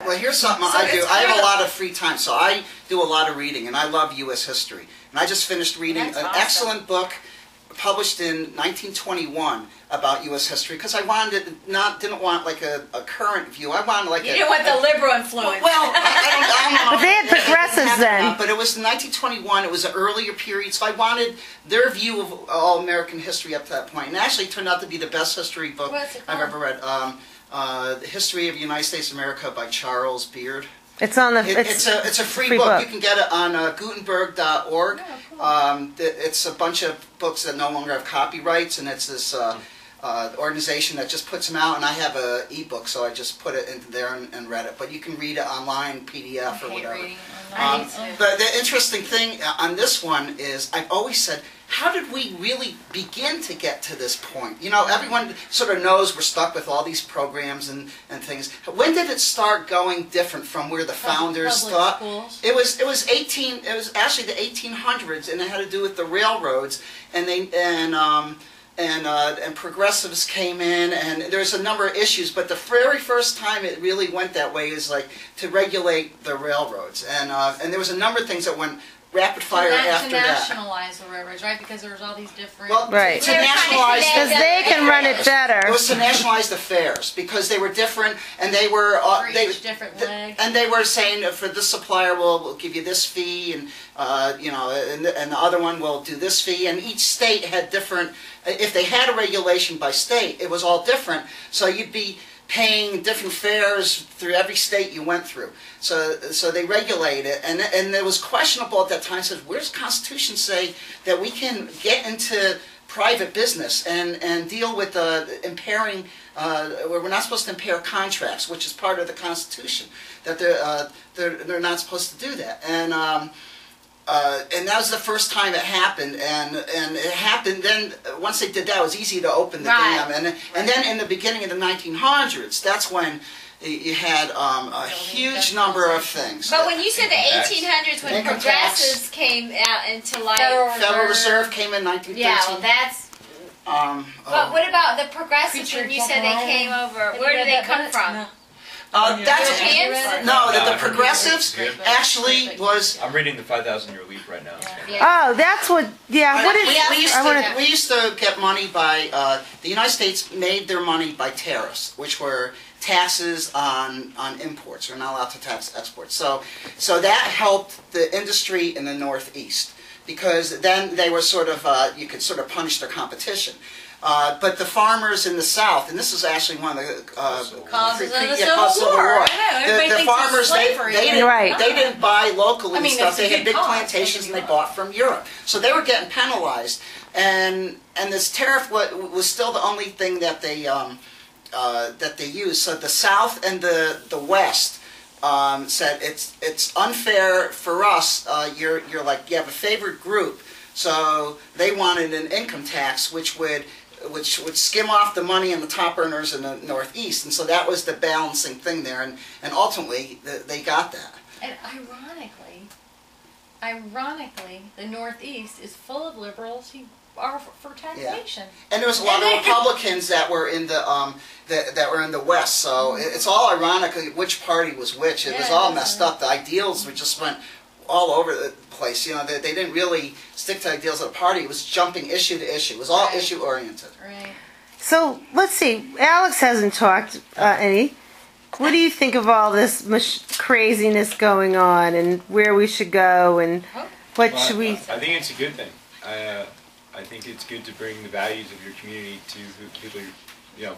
Well, here's something I do. I have a lot of free time, so I do a lot of reading, and I love U.S. history. And I just finished reading an excellent book published in 1921 about U.S. history, because I didn't want like a current view. I wanted like you didn't want the liberal influence. Well, I don't know. But they had progressives then. But it was 1921. It was an earlier period, so I wanted their view of all American history up to that point. And actually, it turned out to be the best history book I've ever read. The History of the United States of America by Charles Beard. It's on the. It's a free book. You can get it on Gutenberg.org. Oh, cool. It's a bunch of books that no longer have copyrights, and it's this organization that just puts them out. And I have an ebook, so I just put it into there and read it. But you can read it online, PDF, or whatever. But the interesting thing on this one is, I've always said, how did we really begin to get to this point? You know, everyone sort of knows we're stuck with all these programs and things. When did it start going different from where the founders thought? Schools. It was actually the 1800s, and it had to do with the railroads, and progressives came in, and there's a number of issues, but the very first time it really went that way is like to regulate the railroads, and there was a number of things that went rapid fire after that. To nationalize the railroads, right? Because there was all these different... Well, right. To nationalize... Because they can run it better. It was to nationalize the fares, because they were different, and they were... different leg. And they were saying, for this supplier, we'll give you this fee, and you know, and the other one will do this fee, and each state had different... If they had a regulation by state, it was all different, so you'd be paying different fares through every state you went through. So they regulate it, and it was questionable at that time. Says, where does the Constitution say that we can get into private business and deal with impairing, where we're not supposed to impair contracts, which is part of the Constitution, that they're not supposed to do that. And that was the first time it happened, and it happened then. Once they did that, it was easy to open the dam, and then in the beginning of the 1900s, that's when you had a huge number of things. But when you said the 1800s, when progressives came out into life, Federal Reserve came in 1913. Yeah, well, that's. But what about the progressives? When you said they came over, where did they come from? Europeans? No, the progressives actually was... I'm reading the 5,000-Year Leap right now. Oh, that's what... Yeah, what is... We used to get money by... the United States made their money by tariffs, which were taxes on imports. We're not allowed to tax exports. So that helped the industry in the Northeast, because then they were sort of... you could sort of punish their competition. But the farmers in the South, and this is actually one of the causes of the Civil War. The farmers, they didn't buy locally and stuff. They had big plantations and they bought from Europe, so they were getting penalized. And this tariff was still the only thing that they used. So the South and the West said it's unfair for us. You're like, you have a favored group, so they wanted an income tax which would skim off the money on the top earners in the Northeast, and so that was the balancing thing there, and ultimately they got that. And ironically, the Northeast is full of liberals who are for taxation. Yeah. And there was a lot of Republicans that were in the West, so it's all ironic which party was which. It was all messed up. The ideals just went all over the place. You know, they didn't really stick to ideals of the party. It was jumping issue to issue. It was all issue oriented. Right. So let's see. Alex hasn't talked any. What do you think of all this craziness going on, and where we should go, and what should we? I think it's a good thing. I think it's good to bring the values of your community to people. You know,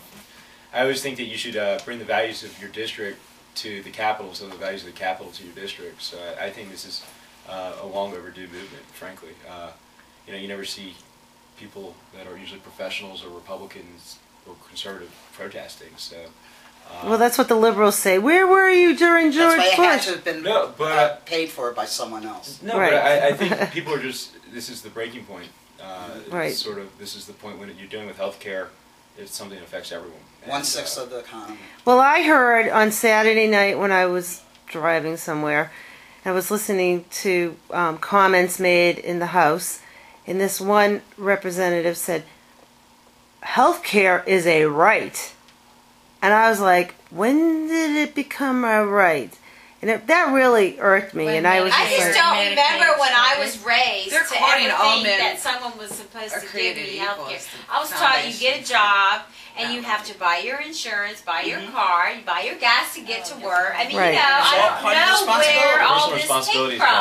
I always think that you should bring the values of your district to the capital, so the values of the capital to your district. So I think this is a long overdue movement, frankly. You know, you never see people that are usually professionals or Republicans or conservative protesting. So. Well, that's what the liberals say. Where were you during George Bush? That's why it had to have been paid for by someone else. No, but I think people are just. This is the breaking point. Sort of. This is the point when you're dealing with healthcare. It's something that affects everyone. 1/6 of the economy. Well, I heard on Saturday night when I was driving somewhere, I was listening to comments made in the House, and this one representative said, "Healthcare is a right." And I was like, when did it become a right? And that really irked me. And I was I just like, don't remember when I was raised They're to quoting ever all think men that someone was supposed are to give created me equal health care. as the I was taught you get a foundation. job and you have to buy your insurance, buy your car, you buy your gas to get to work. I mean, Right. you know, It's all I part of don't know responsibility. where all Personal this responsibility came is from.